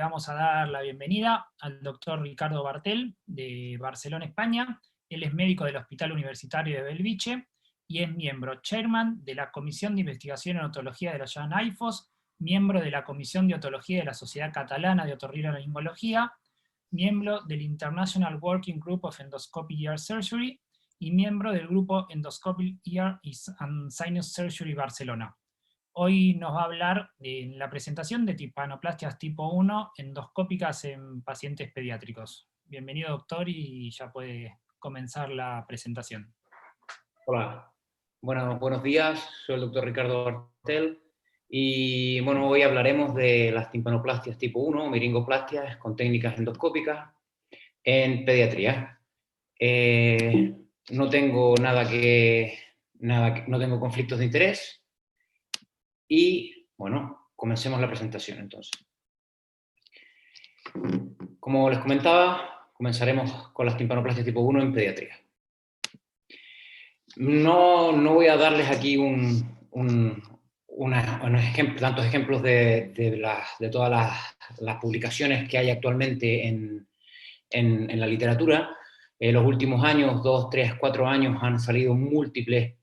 vamos a dar la bienvenida al doctor Ricardo Bartel, de Barcelona, España. Él es médico del Hospital Universitario de Bellvitge y es miembro chairman de la Comisión de Investigación en Otología de la Joan AIFOS, miembro de la Comisión de Otología de la Sociedad Catalana de Otorrinolaringología, miembro del International Working Group of Endoscopic Ear Surgery y miembro del grupo Endoscopic Ear and Sinus Surgery Barcelona. Hoy nos va a hablar de la presentación de timpanoplastias tipo 1 endoscópicas en pacientes pediátricos. Bienvenido, doctor, y ya puede comenzar la presentación. Hola, bueno, buenos días, soy el doctor Ricardo Bartel y bueno, hoy hablaremos de las timpanoplastias tipo 1, miringoplastias con técnicas endoscópicas en pediatría. No tengo no tengo conflictos de interés y bueno, comencemos la presentación entonces. Como les comentaba, comenzaremos con las timpanoplastias tipo 1 en pediatría. No voy a darles aquí tantos ejemplos de todas las publicaciones que hay actualmente en la literatura. En los últimos años, 2, 3, 4 años, han salido múltiples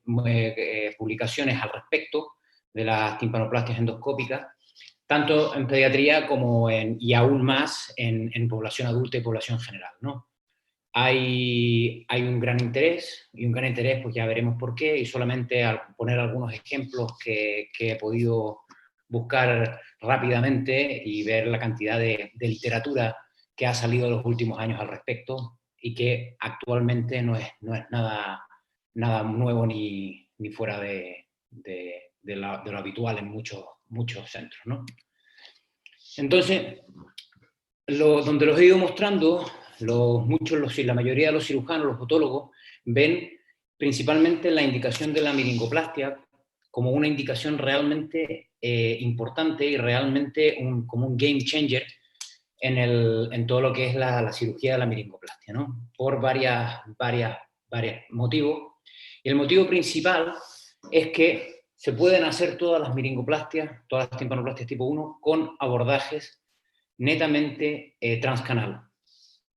publicaciones al respecto de las timpanoplastias endoscópicas, tanto en pediatría como y aún más en población adulta y población general, ¿no? Hay un gran interés, pues ya veremos por qué, y solamente al poner algunos ejemplos que he podido buscar rápidamente y ver la cantidad de literatura que ha salido en los últimos años al respecto, y que actualmente no es nada nuevo ni fuera de lo habitual en muchos centros, ¿no? Entonces, donde los he ido mostrando, la mayoría de los cirujanos, los otólogos, ven principalmente la indicación de la miringoplastia como una indicación realmente importante y realmente como un game changer en todo lo que es la cirugía de la miringoplastia, ¿no? Por varios motivos. Y el motivo principal es que se pueden hacer todas las miringoplastias, todas las timpanoplastias tipo 1, con abordajes netamente transcanal.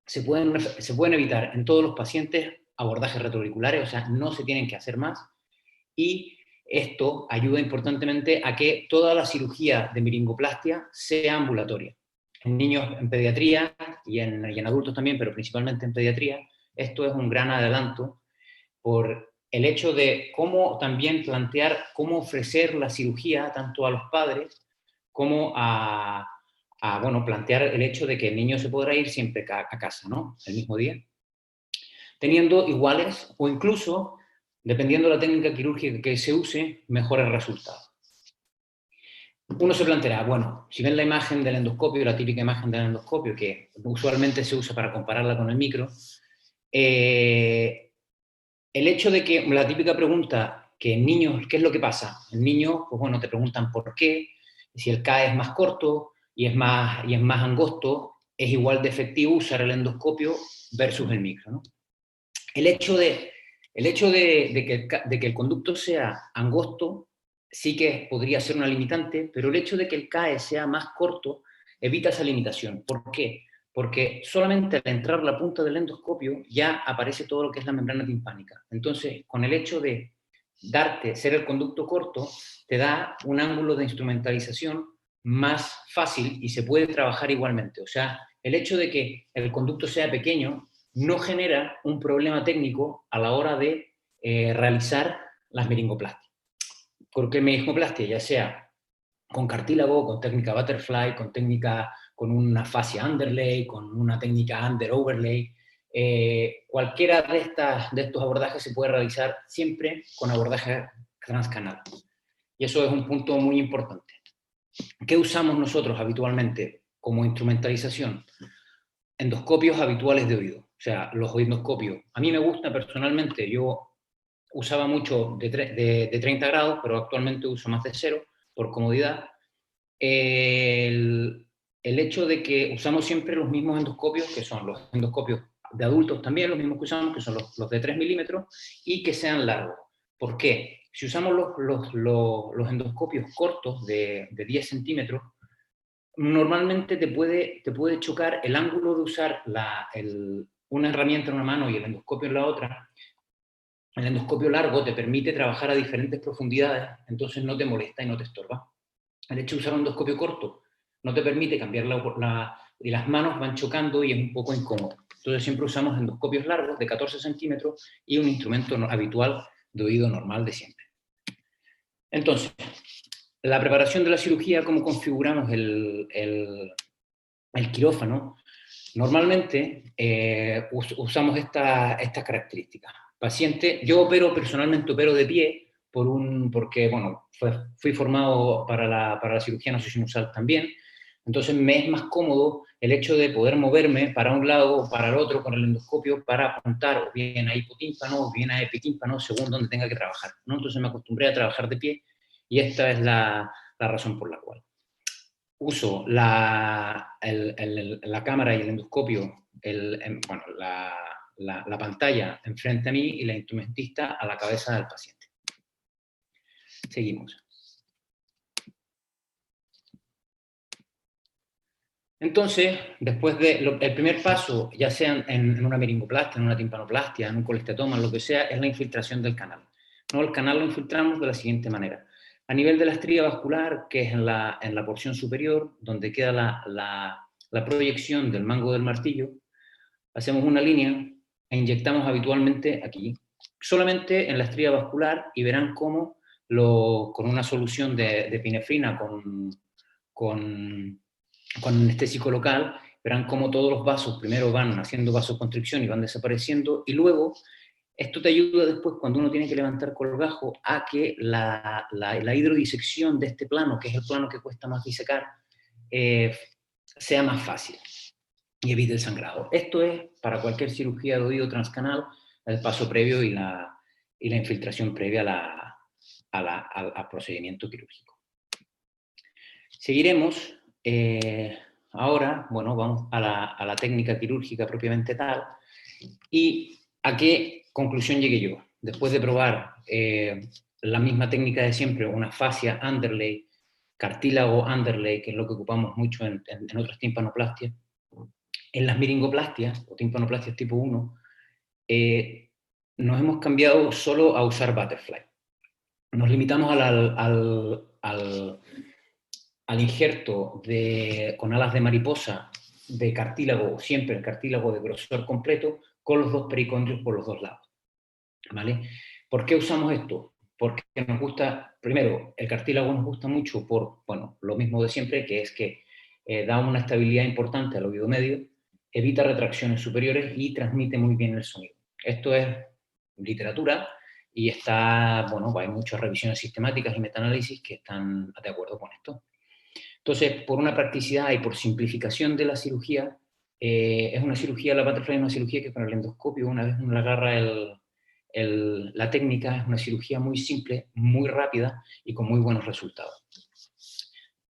Se pueden evitar en todos los pacientes abordajes retroauriculares, o sea, no se tienen que hacer más, y esto ayuda importantemente a que toda la cirugía de miringoplastia sea ambulatoria. En niños en pediatría y en adultos también, pero principalmente en pediatría, esto es un gran adelanto por el hecho de cómo también plantear, cómo ofrecer la cirugía tanto a los padres como plantear el hecho de que el niño se podrá ir siempre a casa, ¿no? El mismo día, teniendo iguales o incluso, dependiendo de la técnica quirúrgica que se use, mejores resultados. Uno se planteará, bueno, si ven la imagen del endoscopio, la típica imagen del endoscopio, que usualmente se usa para compararla con el micro, el hecho de que la típica pregunta que en niños, ¿qué es lo que pasa? En niños, pues bueno, te preguntan por qué, si el K es más corto y es más angosto, es igual de efectivo usar el endoscopio versus el micro, ¿no? El hecho de que el conducto sea angosto sí que podría ser una limitante, pero el hecho de que el CAE sea más corto evita esa limitación. ¿Por qué? Porque solamente al entrar la punta del endoscopio ya aparece todo lo que es la membrana timpánica. Entonces, con el hecho de ser el conducto corto, te da un ángulo de instrumentalización más fácil y se puede trabajar igualmente. O sea, el hecho de que el conducto sea pequeño no genera un problema técnico a la hora de realizar las miringoplastias. Porque miringoplastia, ya sea con cartílago, con técnica butterfly, con una fascia underlay, con una técnica under overlay, cualquiera de estos abordajes se puede realizar siempre con abordaje transcanal. Y eso es un punto muy importante. ¿Qué usamos nosotros habitualmente como instrumentalización? Endoscopios habituales de oído, o sea, los oidoscopios. A mí me gusta personalmente, yo usaba mucho de 30 grados, pero actualmente uso más de 0 por comodidad. El hecho de que usamos siempre los mismos endoscopios, que son los endoscopios de adultos también, los mismos que usamos, que son los de 3 milímetros, y que sean largos. ¿Por qué? Si usamos los endoscopios cortos de 10 centímetros, normalmente te puede chocar el ángulo de usar una herramienta en una mano y el endoscopio en la otra. El endoscopio largo te permite trabajar a diferentes profundidades, entonces no te molesta y no te estorba. El hecho de usar un endoscopio corto no te permite cambiar y las manos van chocando y es un poco incómodo. Entonces siempre usamos endoscopios largos de 14 centímetros y un instrumento habitual de oído normal de siempre. Entonces, la preparación de la cirugía, cómo configuramos el quirófano. Normalmente usamos estas características. Paciente, yo personalmente opero de pie, porque bueno, fui formado para la cirugía no sinusal también, entonces me es más cómodo el hecho de poder moverme para un lado o para el otro con el endoscopio para apuntar o bien a hipotímpano o bien a epitímpano según donde tenga que trabajar, ¿no? Entonces me acostumbré a trabajar de pie y esta es la razón por la cual uso la cámara y el endoscopio, la pantalla enfrente a mí y la instrumentista a la cabeza del paciente. Seguimos. Entonces, después el primer paso, ya sea en una meringoplastia, en una timpanoplastia, en un colesteatoma, en lo que sea, es la infiltración del canal. ¿No? El canal lo infiltramos de la siguiente manera. A nivel de la estría vascular, que es en la porción superior, donde queda la proyección del mango del martillo, hacemos una línea e inyectamos habitualmente aquí, solamente en la estría vascular, y verán cómo con una solución de epinefrina con anestésico local, verán cómo todos los vasos primero van haciendo vasoconstricción y van desapareciendo, y luego esto te ayuda después cuando uno tiene que levantar colgajo a que la hidrodisección de este plano, que es el plano que cuesta más disecar, sea más fácil y evite el sangrado. Esto es para cualquier cirugía de oído transcanal, el paso previo y la infiltración previa al procedimiento quirúrgico. Seguiremos. Ahora, bueno, vamos a la técnica quirúrgica propiamente tal. ¿Y a qué conclusión llegué yo? Después de probar la misma técnica de siempre, una fascia underlay, cartílago underlay, que es lo que ocupamos mucho en otras timpanoplastias, en las miringoplastias o timpanoplastias tipo 1, nos hemos cambiado solo a usar butterfly. Nos limitamos al injerto con alas de mariposa de cartílago, siempre el cartílago de grosor completo, con los dos pericondrios por los dos lados. ¿Vale? ¿Por qué usamos esto? Porque nos gusta, primero, el cartílago nos gusta mucho por, bueno, lo mismo de siempre, que es que da una estabilidad importante al oído medio, evita retracciones superiores y transmite muy bien el sonido. Esto es literatura y bueno, hay muchas revisiones sistemáticas y metaanálisis que están de acuerdo con esto. Entonces, por una practicidad y por simplificación de la cirugía, es una cirugía, la butterfly es una cirugía que con el endoscopio, una vez uno le agarra la técnica, es una cirugía muy simple, muy rápida y con muy buenos resultados.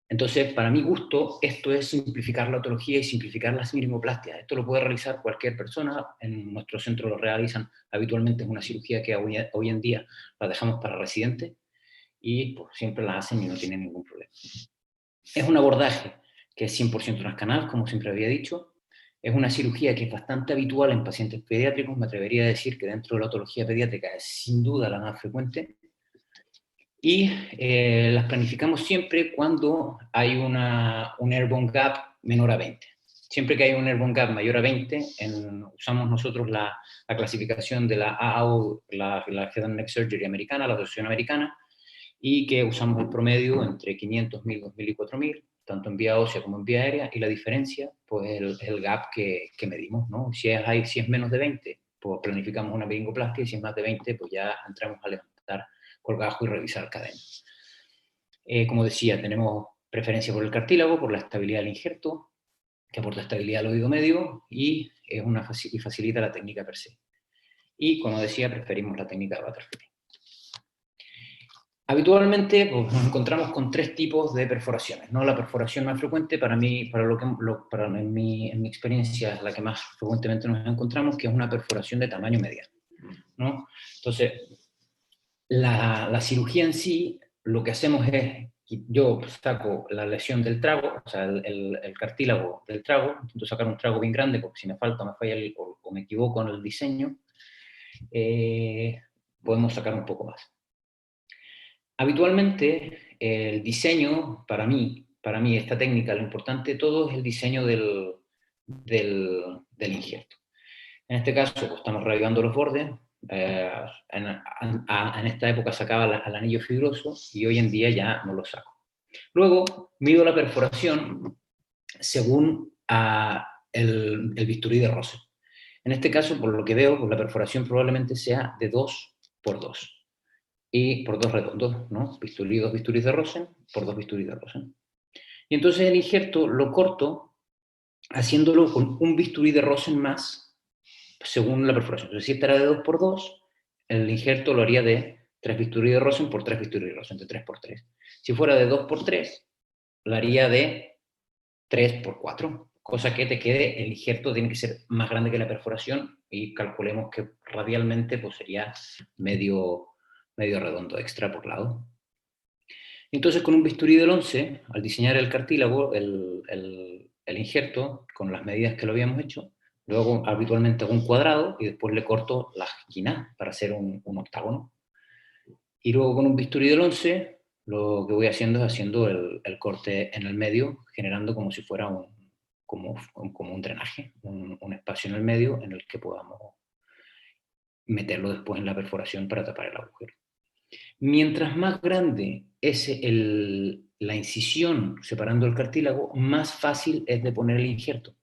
Entonces, para mi gusto, esto es simplificar la otología y simplificar las miringoplastias. Esto lo puede realizar cualquier persona, en nuestro centro lo realizan, habitualmente es una cirugía que hoy en día la dejamos para residentes y pues, siempre la hacen y no tienen ningún problema. Es un abordaje que es 100% transcanal, como siempre había dicho. Es una cirugía que es bastante habitual en pacientes pediátricos. Me atrevería a decir que dentro de la otología pediátrica es sin duda la más frecuente. Y las planificamos siempre cuando hay un airborne gap menor a 20. Siempre que hay un airborne gap mayor a 20, usamos nosotros la clasificación de la AAO, la Head and Neck Surgery americana, la asociación americana, y que usamos el promedio entre 500, 1000, 2000 y 4000, tanto en vía ósea como en vía aérea, y la diferencia, pues es el gap que medimos, ¿no? Si es menos de 20, pues planificamos una meringoplastia, y si es más de 20, pues ya entramos a levantar colgajo y revisar cadena. Como decía, tenemos preferencia por el cartílago, por la estabilidad del injerto, que aporta estabilidad al oído medio, y facilita la técnica per se. Y, como decía, preferimos la técnica de butterfly. Habitualmente pues, nos encontramos con tres tipos de perforaciones, ¿no? La perforación más frecuente para mí, en mi experiencia, la que más frecuentemente nos encontramos, que es una perforación de tamaño mediano, ¿no? Entonces, la cirugía en sí, lo que hacemos es yo saco la lesión del trago, o sea, el cartílago del trago, intento sacar un trago bien grande, porque si me falta, me falla o me equivoco en el diseño, podemos sacar un poco más. Habitualmente, el diseño, para mí, esta técnica, lo importante de todo es el diseño del injerto. En este caso, pues, estamos reavivando los bordes. En esta época sacaba el anillo fibroso y hoy en día ya no lo saco. Luego, mido la perforación según el bisturí de Rosen. En este caso, por lo que veo, pues la perforación probablemente sea de 2 por 2. Y por 2 redondos, ¿no? Bisturí, 2 bisturís de Rosen por 2 bisturís de Rosen. Y entonces el injerto lo corto haciéndolo con un bisturí de Rosen más, según la perforación. Entonces, si esta era de 2 por 2, el injerto lo haría de 3 bisturí de Rosen por 3 bisturí de Rosen, de 3 por 3. Si fuera de 2 por 3, lo haría de 3 por 4, cosa que te quede, el injerto tiene que ser más grande que la perforación y calculemos que radialmente pues sería medio redondo extra por lado. Entonces, con un bisturí del 11, al diseñar el cartílago, el injerto, con las medidas que lo habíamos hecho, luego habitualmente hago un cuadrado y después le corto las esquinas para hacer un octágono. Y luego con un bisturí del 11, lo que voy haciendo es haciendo el corte en el medio, generando como si fuera como un drenaje, un espacio en el medio en el que podamos meterlo después en la perforación para tapar el agujero. Mientras más grande es la incisión separando el cartílago, más fácil es de poner el injerto.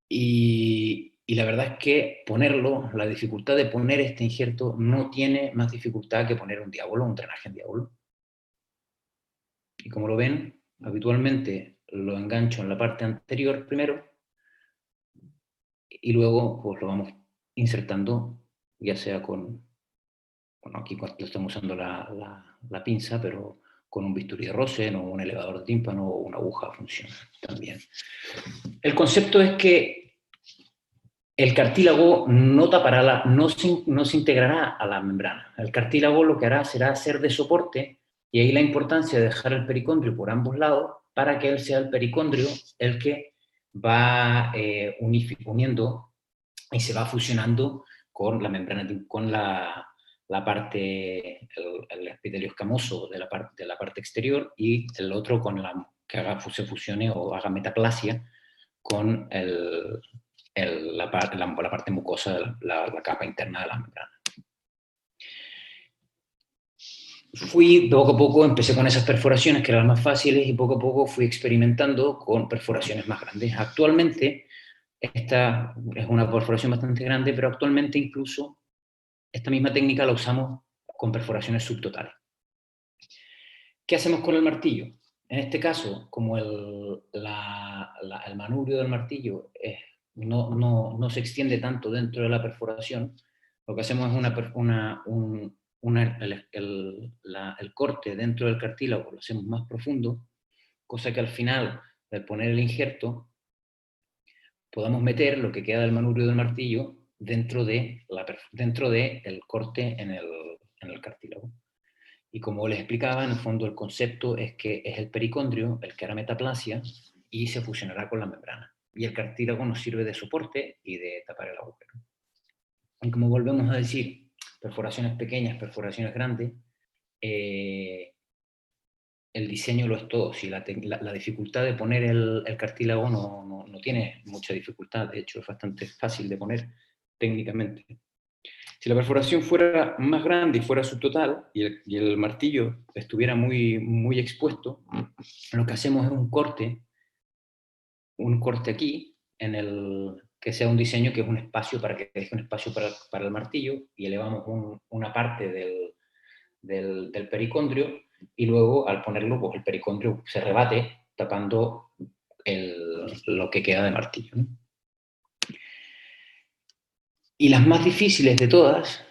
Y la verdad es que ponerlo, la dificultad de poner este injerto no tiene más dificultad que poner un diábolo, un drenaje en diábolo. Y como lo ven, habitualmente lo engancho en la parte anterior primero y luego pues lo vamos insertando, ya sea con, bueno, aquí estamos usando la pinza, pero con un bisturí de Rosen o un elevador de tímpano o una aguja funciona también. El concepto es que el cartílago no tapará, no se integrará a la membrana. El cartílago lo que hará será ser de soporte, y ahí la importancia de dejar el pericondrio por ambos lados para que él sea el pericondrio el que va uniendo y se va fusionando con la membrana, con la parte, el epitelio escamoso de la parte exterior, y el otro con que se fusione o haga metaplasia con la parte mucosa de la capa interna de la membrana. Fui poco a poco, empecé con esas perforaciones que eran las más fáciles y poco a poco fui experimentando con perforaciones más grandes. Actualmente, esta es una perforación bastante grande, pero actualmente incluso esta misma técnica la usamos con perforaciones subtotales. ¿Qué hacemos con el martillo? En este caso, como el manubrio del martillo no se extiende tanto dentro de la perforación, lo que hacemos es el corte dentro del cartílago lo hacemos más profundo, cosa que al final, al poner el injerto, podamos meter lo que queda del manubrio del martillo dentro del corte en el cartílago. Y como les explicaba, en el fondo el concepto es que es el pericondrio el que hará metaplasia y se fusionará con la membrana. Y el cartílago nos sirve de soporte y de tapar el agujero. Y como volvemos a decir, perforaciones pequeñas, perforaciones grandes, el diseño lo es todo. Si la dificultad de poner el cartílago no tiene mucha dificultad, de hecho es bastante fácil de poner técnicamente. Si la perforación fuera más grande y fuera subtotal y el martillo estuviera muy expuesto, lo que hacemos es un corte aquí, que sea un diseño que es un espacio para que deje un espacio para el martillo, y elevamos una parte del pericondrio, y luego al ponerlo, pues el pericondrio se rebate tapando lo que queda de martillo, ¿no? Y las más difíciles de todas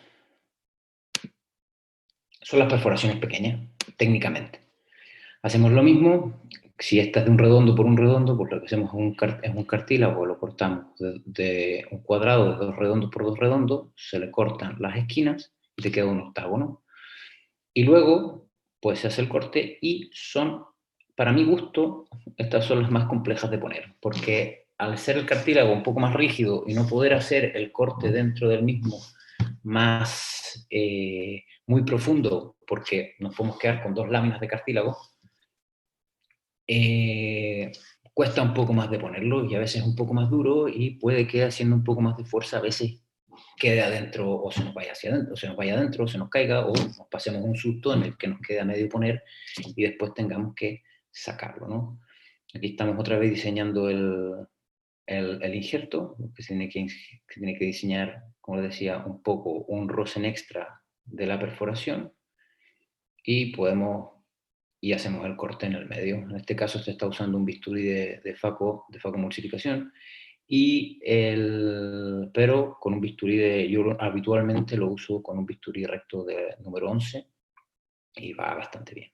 son las perforaciones pequeñas, técnicamente. Hacemos lo mismo, si esta es de un redondo por un redondo, pues lo que hacemos es un cartílago, lo cortamos de un cuadrado de 2 redondos por 2 redondos, se le cortan las esquinas y te queda un octágono. Y luego pues se hace el corte y son, para mi gusto, estas son las más complejas de poner, porque al ser el cartílago un poco más rígido y no poder hacer el corte dentro del mismo más muy profundo, porque nos podemos quedar con 2 láminas de cartílago, cuesta un poco más de ponerlo y a veces es un poco más duro y puede que haciendo un poco más de fuerza a veces quede adentro o se nos vaya hacia adentro, o se nos vaya adentro, o se nos caiga o nos pasemos un susto en el que nos quede a medio poner y después tengamos que sacarlo, ¿no? Aquí estamos otra vez diseñando el injerto, que se tiene que diseñar, como les decía, un poco un rosen extra de la perforación y hacemos el corte en el medio. En este caso se está usando un bisturí de faco emulsificación, pero con un bisturí yo habitualmente lo uso con un bisturí recto de número 11 y va bastante bien.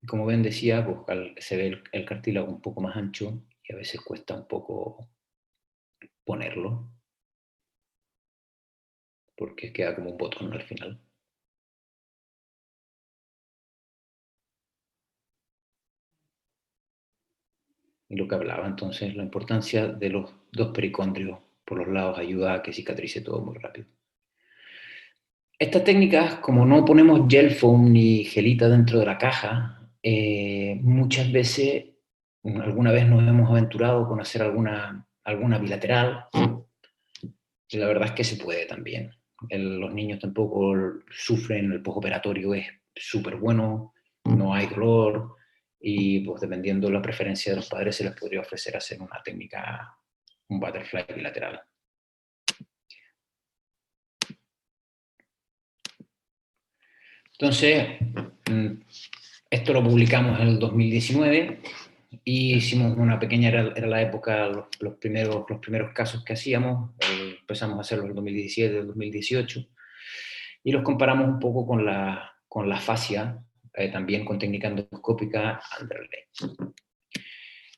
Como ven, decía, pues, se ve el cartílago un poco más ancho y a veces cuesta un poco ponerlo porque queda como un botón al final. Y lo que hablaba entonces, la importancia de los 2 pericondrios por los lados ayuda a que cicatrice todo muy rápido. Estas técnicas, como no ponemos gel foam ni gelita dentro de la caja, muchas veces, alguna vez nos hemos aventurado con hacer alguna bilateral, y la verdad es que se puede también. Los niños tampoco sufren, el postoperatorio es súper bueno, no hay dolor, y pues dependiendo de la preferencia de los padres se les podría ofrecer hacer una técnica, un butterfly bilateral. Entonces, esto lo publicamos en el 2019 y hicimos una pequeña, era la época, los primeros casos que hacíamos, empezamos a hacerlos en el 2017, el 2018, y los comparamos un poco con la fascia, también con técnica endoscópica Anderle.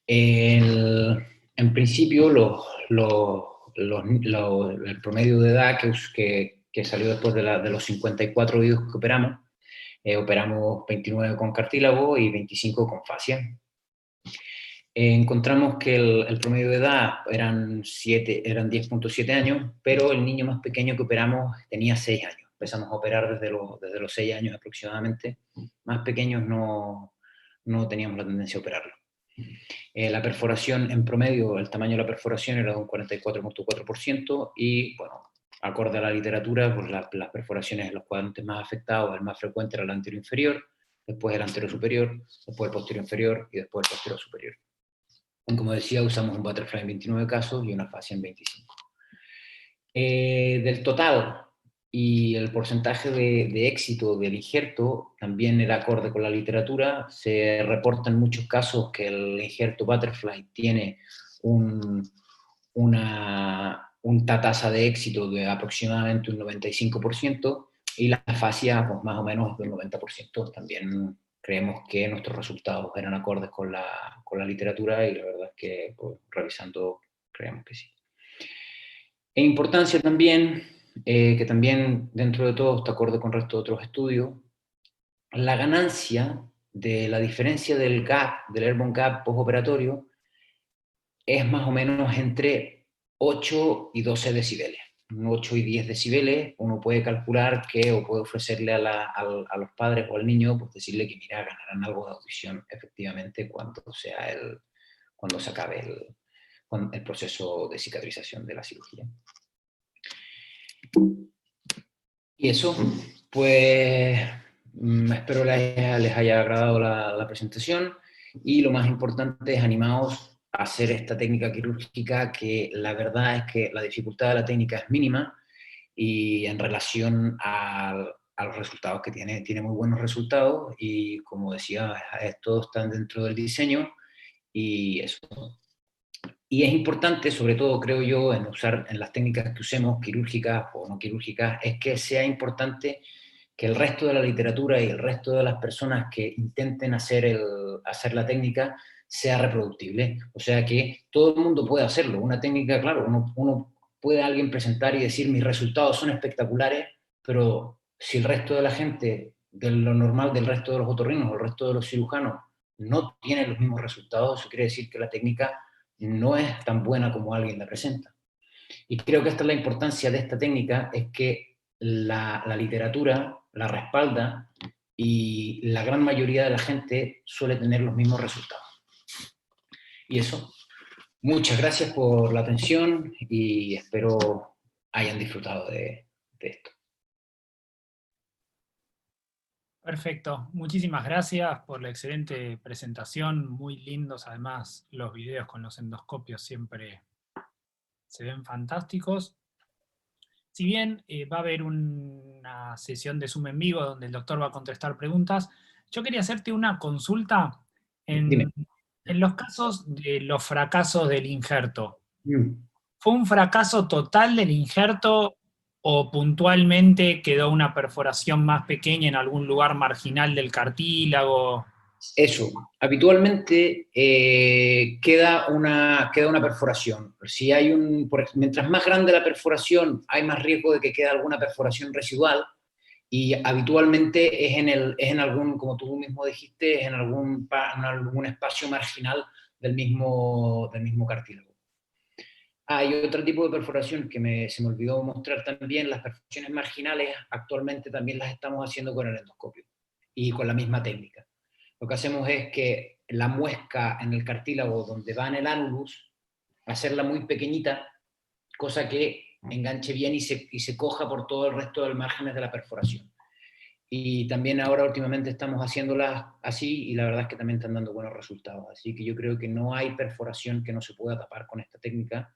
En principio, el promedio de edad que salió después de los 54 vídeos que operamos 29 con cartílago y 25 con fascia. Encontramos que el promedio de edad eran 10.7 años, pero el niño más pequeño que operamos tenía 6 años. Empezamos a operar desde los 6 años aproximadamente. Más pequeños no teníamos la tendencia a operarlo. La perforación en promedio, el tamaño de la perforación era de un 44.4% y, bueno, acorde a la literatura, pues las perforaciones en los cuadrantes más afectados, el más frecuente era el anterior inferior, después el anterior superior, después el posterior inferior y después el posterior superior. Y como decía, usamos un butterfly en 29 casos y una fascia en 25. Del total y el porcentaje de éxito del injerto también era acorde con la literatura. Se reportan muchos casos que el injerto butterfly tiene una tasa de éxito de aproximadamente un 95% y la fascia pues, más o menos del 90%. También creemos que nuestros resultados eran acordes con la literatura y la verdad es que pues, revisando creemos que sí. E importancia también, que también dentro de todo está acorde con el resto de otros estudios, la ganancia de la diferencia del gap, del airborne gap postoperatorio, es más o menos entre 8 y 12 decibeles. 8 y 10 decibeles, uno puede calcular que, o puede ofrecerle a los padres o al niño, pues decirle que mira, ganarán algo de audición efectivamente cuando se acabe el proceso de cicatrización de la cirugía. Y eso, pues, espero les haya agradado la presentación y lo más importante es animaos a hacer esta técnica quirúrgica que la verdad es que la dificultad de la técnica es mínima y en relación a los resultados que tiene muy buenos resultados y como decía, todos están dentro del diseño y eso. Y es importante, sobre todo creo yo, en las técnicas que usemos, quirúrgicas o no quirúrgicas, es que sea importante que el resto de la literatura y el resto de las personas que intenten hacer la técnica sea reproductible. O sea, que todo el mundo puede hacerlo. Una técnica, claro, uno puede a alguien presentar y decir mis resultados son espectaculares, pero si el resto de la gente de lo normal del resto de los otorrinos o el resto de los cirujanos no tiene los mismos resultados, eso quiere decir que la técnica no es tan buena como alguien la presenta. Y creo que esta es la importancia de esta técnica, es que la literatura la respalda y la gran mayoría de la gente suele tener los mismos resultados. Y eso, muchas gracias por la atención y espero hayan disfrutado de esto. Perfecto, muchísimas gracias por la excelente presentación, muy lindos además los videos con los endoscopios siempre se ven fantásticos. Si bien va a haber una sesión de Zoom en vivo donde el doctor va a contestar preguntas, yo quería hacerte una consulta Dime. en los casos de los fracasos del injerto. Mm. ¿Fue un fracaso total del injerto o puntualmente quedó una perforación más pequeña en algún lugar marginal del cartílago? Eso, habitualmente queda una perforación. Si hay mientras más grande la perforación, hay más riesgo de que quede alguna perforación residual y habitualmente es en algún, como tú mismo dijiste, es en algún espacio marginal del mismo cartílago. Hay otro tipo de perforación que se me olvidó mostrar también, las perforaciones marginales actualmente también las estamos haciendo con el endoscopio y con la misma técnica. Lo que hacemos es que la muesca en el cartílago donde va en el ánulus, hacerla muy pequeñita, cosa que enganche bien y se coja por todo el resto del márgenes de la perforación. Y también ahora últimamente estamos haciéndolas así y la verdad es que también están dando buenos resultados. Así que yo creo que no hay perforación que no se pueda tapar con esta técnica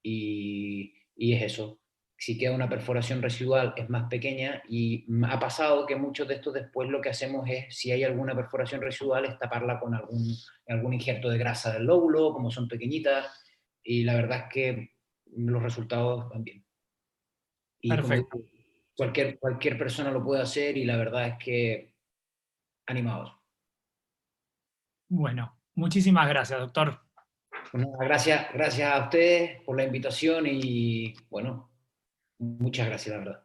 y es eso. Si queda una perforación residual es más pequeña y ha pasado que muchos de estos después lo que hacemos es, si hay alguna perforación residual, es taparla con algún injerto de grasa del lóbulo, como son pequeñitas, y la verdad es que los resultados van bien. Y como Perfecto. digo, cualquier persona lo puede hacer y la verdad es que animados. Bueno, muchísimas gracias, doctor. Bueno, gracias a ustedes por la invitación y bueno, muchas gracias, la verdad.